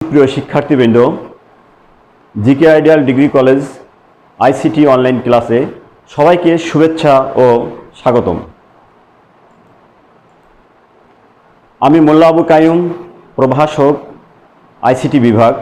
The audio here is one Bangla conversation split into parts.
প্রিয় শিক্ষার্থীবৃন্দ, GK ideal degree college ICT online ক্লাসে সবাইকে শুভেচ্ছা ও স্বাগতম। আমি মোল্লা আবু কাইয়ুম, প্রভাষক, আইসিটি বিভাগ,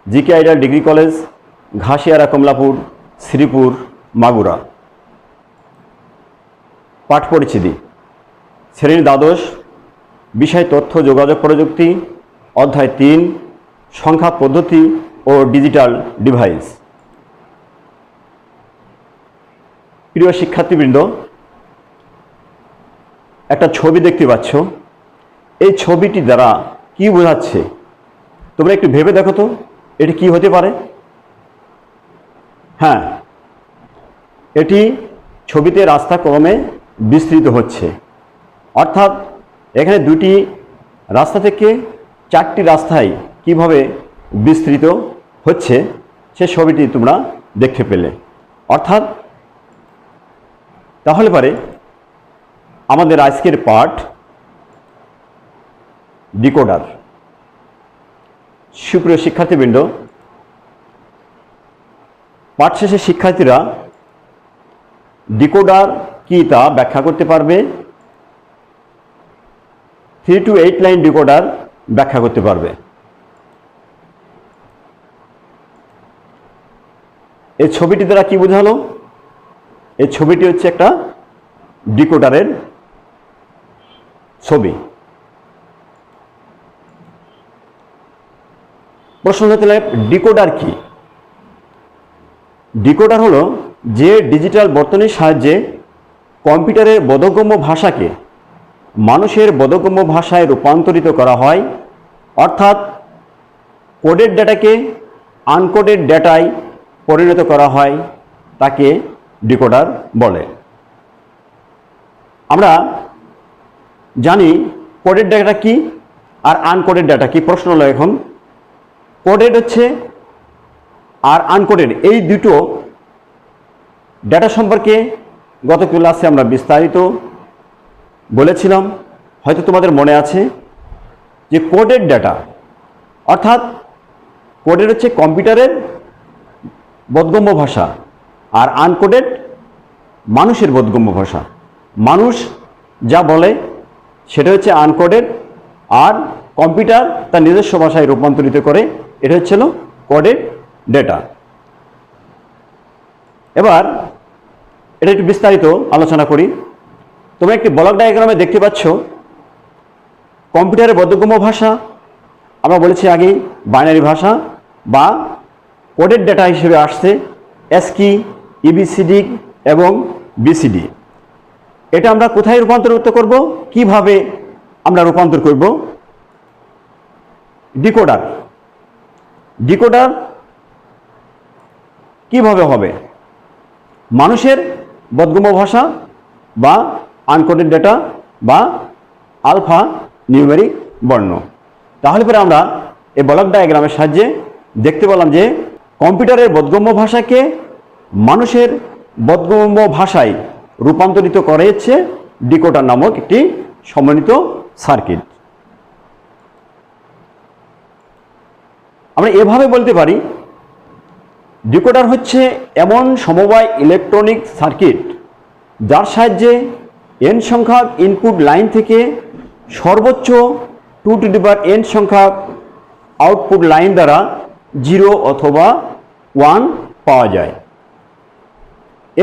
GK ideal degree college, Ghasiara, Kamalapur, Sreepur, Magura. পাঠ পরিচিতি, শ্রেণীর দ্বাদশ, বিষয় তথ্য যোগাযোগ প্রযুক্তি, অধ্যায় 3, সংখ্যা পদ্ধতি ও ডিজিটাল ডিভাইস। প্রিয় শিক্ষার্থীবৃন্দ, একটা ছবি দেখতে পাচ্ছ। এই ছবিটি দ্বারা কি বোঝাচ্ছে তোমরা একটু ভেবে দেখো তো, এটি কি হতে পারে? হ্যাঁ, এটি ছবিতে রাস্তা ক্রমে বিস্তৃত হচ্ছে, অর্থাৎ এখানে দুটি রাস্তা থেকে 4টি রাস্তায় কিভাবে বিস্তৃত হচ্ছে সে ছবিটি তোমরা দেখতে পেলে। অর্থাৎ তাহলে পারে আমাদের আজকের পাঠ ডিকোডার। সুপ্রিয় শিক্ষার্থীবৃন্দ, পাঠ শেষে শিক্ষার্থীরা ডিকোডার কি তা ব্যাখ্যা করতে পারবে, 3 to 8 লাইন ডিকোডার ব্যাখ্যা করতে পারবে। এই ছবিটি দ্বারা কি বোঝালো? এই ছবিটি হচ্ছে একটা ডিকোডারের ছবি। প্রশ্ন হতে লাগে, ডিকোডার কি? ডিকোডার হলো যে ডিজিটাল বর্তনীর সাহায্যে কম্পিউটারের বোধগম্য ভাষাকে মানুষের বোধগম্য ভাষায় রূপান্তরিত করা হয়, অর্থাৎ কোডেড ডেটাকে আনকোডেড ডেটায় পরিণত করা হয়, তাকে ডিকোডার বলে। আমরা জানি কোডেড ডেটা কি আর আনকোডেড ডেটা কি। প্রশ্ন হলো এখন, কোডেড হচ্ছে আর আনকোডেড এই দুটো ডেটা সম্পর্কে গত ক্লাসে আমরা বিস্তারিত বলেছিলাম। হয়তো তোমাদের মনে আছে যে কোডেড ডেটা অর্থাৎ কোডেড হচ্ছে কম্পিউটারের বোধগম্য ভাষা, আর আনকোডেড মানুষের বোধগম্য ভাষা। মানুষ যা বলে সেটা হচ্ছে আনকোডেড, আর কম্পিউটার তার নিজস্ব ভাষায় রূপান্তরিত করে, এটা হচ্ছিল কোডেড ডেটা। এবার এটা একটু বিস্তারিত আলোচনা করি। তোমরা একটি ব্লক ডায়াগ্রামে দেখতে পাচ্ছ কম্পিউটারের বোধগম্য ভাষা আমরা বলেছি আগেই বাইনারি ভাষা বা কোডেড ডেটা হিসেবে আসছে এসকি, ইবিসিডি এবং বিসিডি। এটা আমরা কোথায় রূপান্তরিত করব, কিভাবে আমরা রূপান্তর করব? ডিকোডার। ডিকোডার কিভাবে হবে? মানুষের বোধগম্য ভাষা বা আনকোডেড ডেটা বা আলফা নিউমেরিক বর্ণ। তাহলে পরে আমরা এই ব্লক ডায়াগ্রামের সাহায্যে দেখতে পেলাম যে কম্পিউটারের বোধগম্য ভাষাকে মানুষের বোধগম্য ভাষায় রূপান্তরিত করে হচ্ছে ডিকোডার নামক একটি সমন্বিত সার্কিট। আমরা এভাবে বলতে পারি, ডিকোডার হচ্ছে এমন সমবায় ইলেকট্রনিক সার্কিট যার সাহায্যে n সংখ্যক ইনপুট লাইন থেকে সর্বোচ্চ 2 to the power n সংখ্যক আউটপুট লাইন দ্বারা 0 অথবা 1 পাওয়া যায়।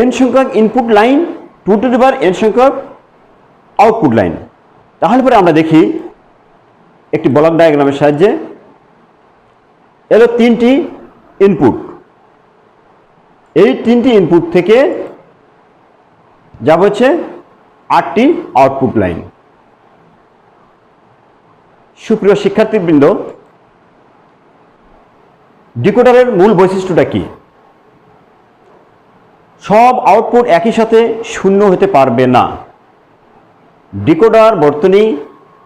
n সংখ্যক input line, 2 to the power n সংখ্যক আউটপুট লাইন। তাহলে পরে আমরা দেখি একটি ব্লক ডায়াগ্রামের সাহায্যে এলো 3টি ইনপুট। এই 3টি ইনপুট থেকে যাব হচ্ছে 8টি আউটপুট লাইন। সুপ্রিয় শিক্ষার্থীবৃন্দ, ডিকোডারের মূল বৈশিষ্ট্যটা কি? সব আউটপুট একই সাথে 0 হতে পারবে না। ডিকোডার বর্তনী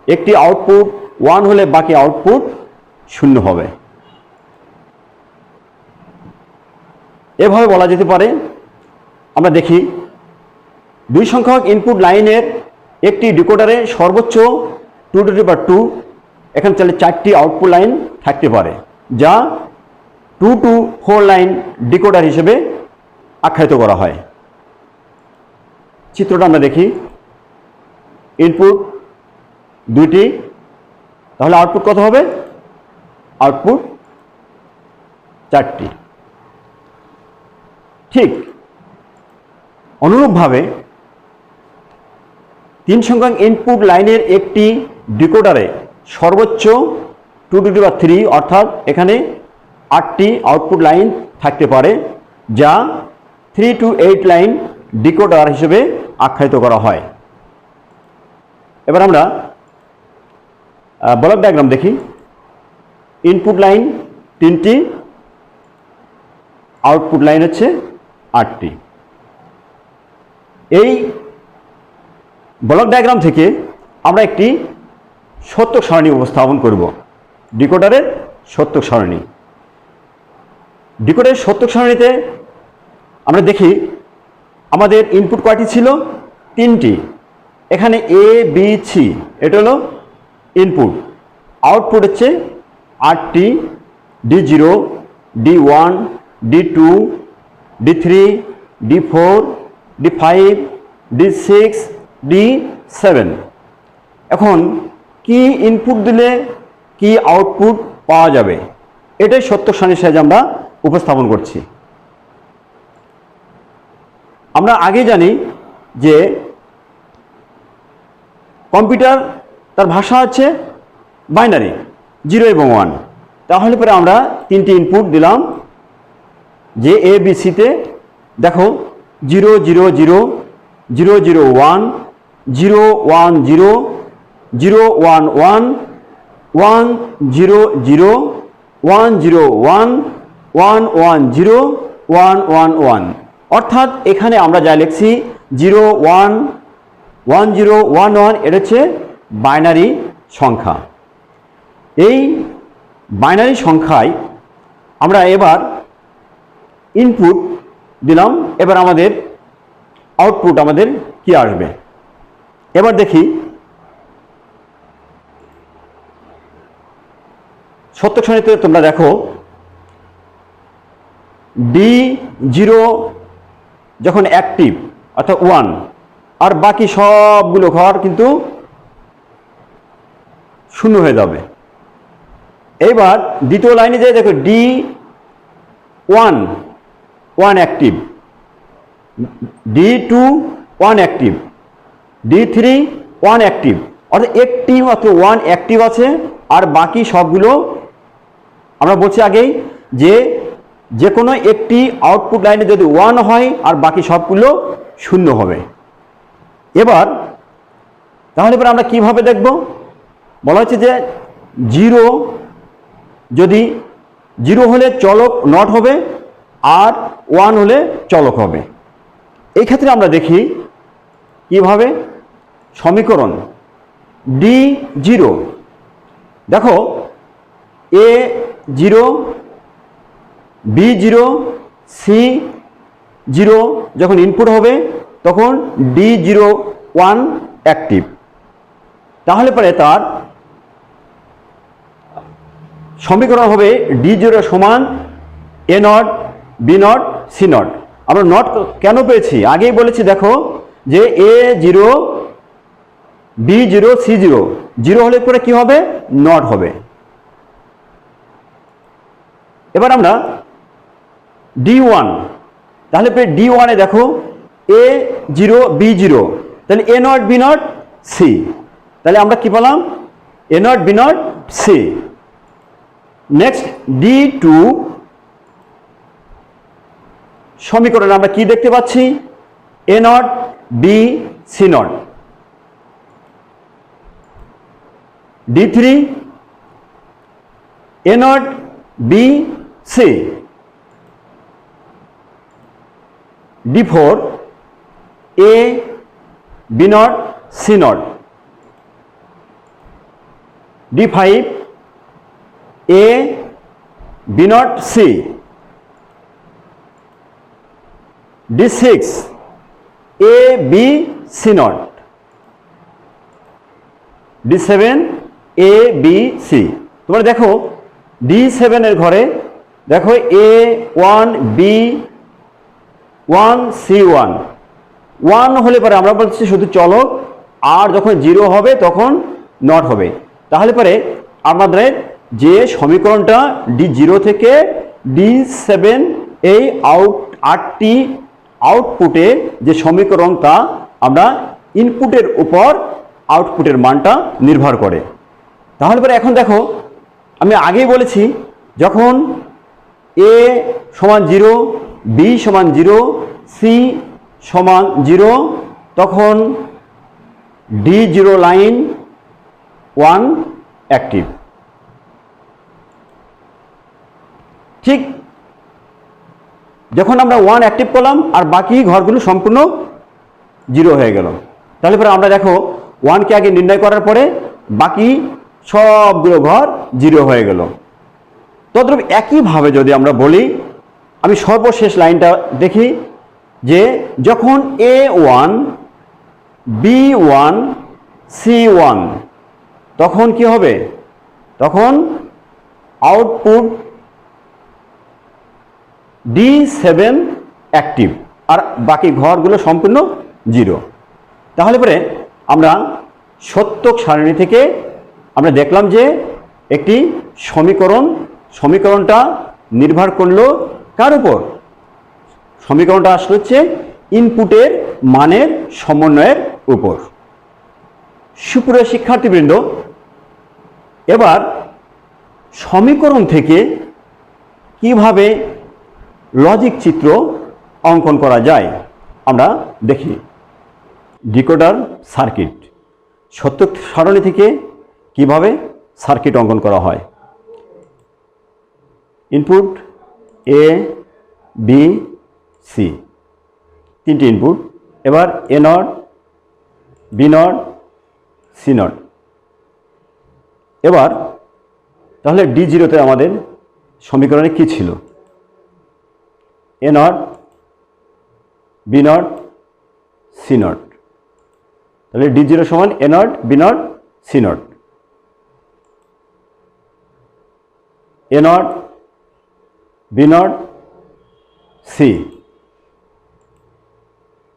একটি আউটপুট 1 হলে বাকি আউটপুট 0 হবে। এভাবে বলা যেতে পারে, আমরা দেখি 2 সংখ্যক ইনপুট লাইনের একটি ডিকোডারে সর্বোচ্চ 2 to the power 2, এখানে চলে 4টি আউটপুট লাইন থাকতে পারে, যা 2 to 4 লাইন ডিকোডার হিসেবে আখ্যায়িত করা হয়। চিত্রটা আমরা দেখি, ইনপুট 2টি, তাহলে আউটপুট কত হবে? আউটপুট 4টি। ঠিক অনুরূপভাবে 3 সংখ্যক ইনপুট লাইনের একটি ডিকোডারে সর্বোচ্চ 2 to the power 3 অর্থাৎ এখানে 8টি আউটপুট লাইন থাকতে পারে, যা 3 to 8 লাইন ডিকোডার হিসেবে আখ্যায়িত করা হয়। এবার আমরা ব্লক ডায়াগ্রাম দেখি। ইনপুট লাইন 3টি, আউটপুট লাইন হচ্ছে 8টি। এই ব্লক ডায়াগ্রাম থেকে আমরা একটি সত্যক সারণী উপস্থাপন করব, ডিকোডারের সত্যক সারণী। ডিকোডারের সত্যক সারণীতে আমরা দেখি আমাদের ইনপুট কয়টি ছিল? 3টি। এখানে এ বি সি, এটা হলো ইনপুট। আউটপুট হচ্ছে 8টি, D0, D1, D2, D3, D4, D5, D6, D7। এখন কি ইনপুট দিলে কি আউটপুট পাওয়া যাবে, এটাই সত্যক সারণীর সাহায্যে আমরা উপস্থাপন করছি। আমরা আগে জানি যে কম্পিউটার তার ভাষা হচ্ছে বাইনারি, 0 এবং 1। তাহলে পরে আমরা 3টি ইনপুট দিলাম, যে এ বি সিতে দেখো 0 0 0 0 0 1 0 1 0 0 1 1 1 0 0 1 0 1 1 1 0 1 1 1। অর্থাৎ এখানে আমরা যা লিখছি 0 1 1 0 1 1, এটা হচ্ছে বাইনারি সংখ্যা। এই বাইনারি সংখ্যায় আমরা এবার ইনপুট দিলাম, এবার আমাদের আউটপুট আমাদের কি আসবে। এবার দেখি সত্যক সারণীতে তোমরা দেখো D0 যখন অ্যাক্টিভ অর্থাৎ 1, আর বাকি সবগুলো ঘর কিন্তু 0 হয়ে যাবে। এইবার দ্বিতীয় লাইনে যে দেখো D1 1 active, D2 1 active, D3 1 active, অর্থাৎ একটি মাত্র 1 অ্যাক্টিভ আছে, আর বাকি সবগুলো আমরা বলছি আগেই যে কোনো একটি আউটপুট লাইনে যদি 1 হয় আর বাকি সবগুলো 0 হবে। এবার তাহলে এবার আমরা কিভাবে দেখব? বলা হচ্ছে যে 0 যদি 0 হলে চলক নট হবে, আর 1 হলে চলক হবে। এই ক্ষেত্রে আমরা দেখি কিভাবে সমীকরণ D0, দেখো A0 B0 C0 যখন ইনপুট হবে তখন D0 1 অ্যাক্টিভ। তাহলে পরে তার সমীকরণ হবে D0 সমান A0 B0 C0। আমরা নট কেন পেয়েছি আগেই বলেছি, দেখো যে A0 B0 C0, 0 হলে পরে কি হবে? নট হবে। এবার আমরা D1, তাহলে পরে D1 এ দেখো A0 B0, তাহলে A0 B0 C, তাহলে আমরা কি পেলাম? A0 B0 C। Next D2 সমীকরণে আমরা কি দেখতে পাচ্ছি? A0 B C0। D3 A0 B C। D4 A B0 C0। D5 A B0 C। D6 A B C0। D7 A B C। তোমরা দেখো D7 এর ঘরে দেখো A1 B1 C1 1 হলে পরে আমরা বলছি শুধু চলক, আর যখন 0 হবে তখন নট হবে। তাহলে পরে আমাদের যে সমীকরণটা D0 থেকে D7 এই 8টি আউটপুটে যে সমীকরণটা আমরা ইনপুটের উপর আউটপুটের মানটা নির্ভর করে। তাহলে পরে এখন দেখো আমি আগেই বলেছি যখন A সমান 0, B সমান 0, C সমান 0 তখন D0 লাইন 1 অ্যাক্টিভ। ঠিক যখন আমরা 1 অ্যাক্টিভ করলাম আর বাকি ঘরগুলো সম্পূর্ণ 0 হয়ে গেল। তাহলে পরে আমরা দেখো 1কে আগে নির্ণয় করার পরে বাকি সবগুলো ঘর 0 হয়ে গেল। তদ্রূপ একইভাবে যদি আমরা বলি, আমি সর্বশেষ লাইনটা দেখি যে যখন A1 B1 C1 তখন কি হবে, তখন আউটপুট D7 অ্যাক্টিভ আর বাকি ঘরগুলো সম্পূর্ণ 0। তাহলে পরে আমরা সত্যক সারণী থেকে আমরা দেখলাম যে একটি সমীকরণটা নির্ভর করলো কার উপর, সমীকরণটা আসলে হচ্ছে ইনপুটের মানের সমন্বয়ের উপর। সুপ্রিয় শিক্ষার্থীবৃন্দ, এবার সমীকরণ থেকে কিভাবে লজিক চিত্র অঙ্কন করা যায় আমরা দেখি। ডিকোডার সার্কিট, সত্যক সারণী থেকে কিভাবে সার্কিট অঙ্কন করা হয়। ইনপুট A B C, তিনটি ইনপুট। এবার A not B not C not. এবার তাহলে D0-তে আমাদের সমীকরণে কি ছিল, A not B not C not. তাহলে D0 সমান A not B not C not. A not B not C,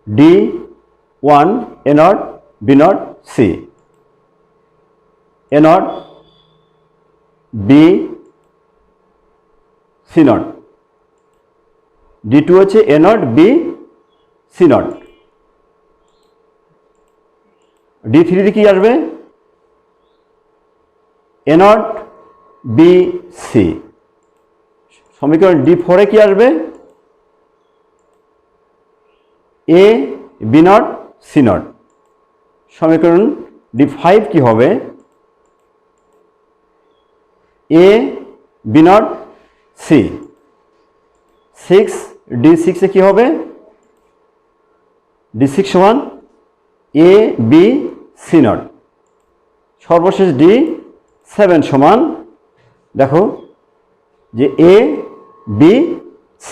D1 A not B not C, A not B C not, D2 হচ্ছে A not B C not. D3 কি আসবে, A নট B C। সমীকরণ D4 কি আসবে, A B not C not. সমীকরণ D5 কি হবে, A B not C। 6 D6 এ কি হবে, D6 সমান A B C নট। সর্বশেষ D7 সমান দেখো যে A B C।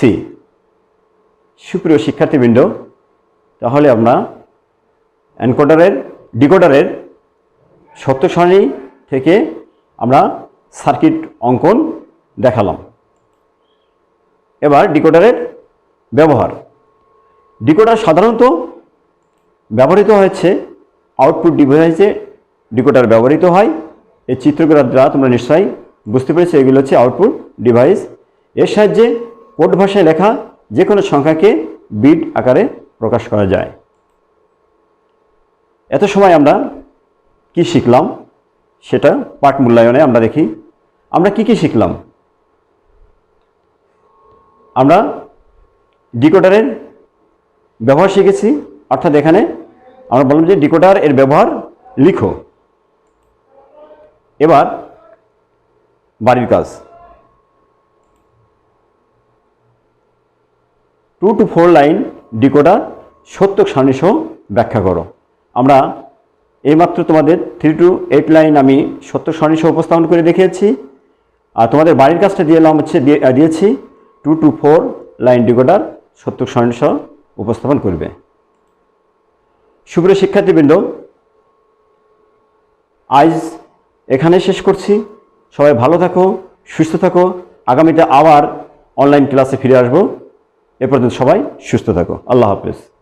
সুপ্রিয় শিক্ষার্থীবৃন্দ, তাহলে আমরা ডিকোডারের সত্যক সারণী থেকে আমরা সার্কিট অঙ্কন দেখালাম। এবার ডিকোডারের ব্যবহার। ডিকোডার সাধারণত ব্যবহৃত হয়েছে আউটপুট ডিভাইসে, ডিকোডার ব্যবহৃত হয়। এই চিত্রগুলোর দ্বারা তোমরা নিশ্চয়ই বুঝতে পেরেছো এগুলো হচ্ছে আউটপুট ডিভাইস। এর সাহায্যে কোড ভাষায় লেখা যে কোনো সংখ্যাকে বিট আকারে প্রকাশ করা যায়। এত সময় আমরা কি শিখলাম সেটা পাঠ মূল্যায়নে আমরা দেখি। আমরা কি শিখলাম, আমরা ডিকোডারের ব্যবহার শিখেছি, অর্থাৎ এখানে আমরা বললাম যে ডিকোডার এর ব্যবহার লিখো। এবার বাড়ির কাজ, 2 to 4 লাইন ডিকোডার সত্যক সারণী সহ ব্যাখ্যা করো। আমরা এইমাত্র তোমাদের 3 to 8 লাইন আমি সত্যক সারণী সহ উপস্থাপন করে দেখিয়েছি, আর তোমাদের বাড়ির কাজটা দিয়েছি 2 to 4 লাইন ডিকোডার সত্যক সারণী সহ উপস্থাপন করবে। সুপ্রিয় শিক্ষার্থীবৃন্দ, আজ এখানে শেষ করছি। সবাই ভালো থাকো, সুস্থ থাকো। আগামীতে আবার অনলাইন ক্লাসে ফিরে আসবো। এ পর্যন্ত সবাই সুস্থ থাকো। আল্লাহ হাফেজ।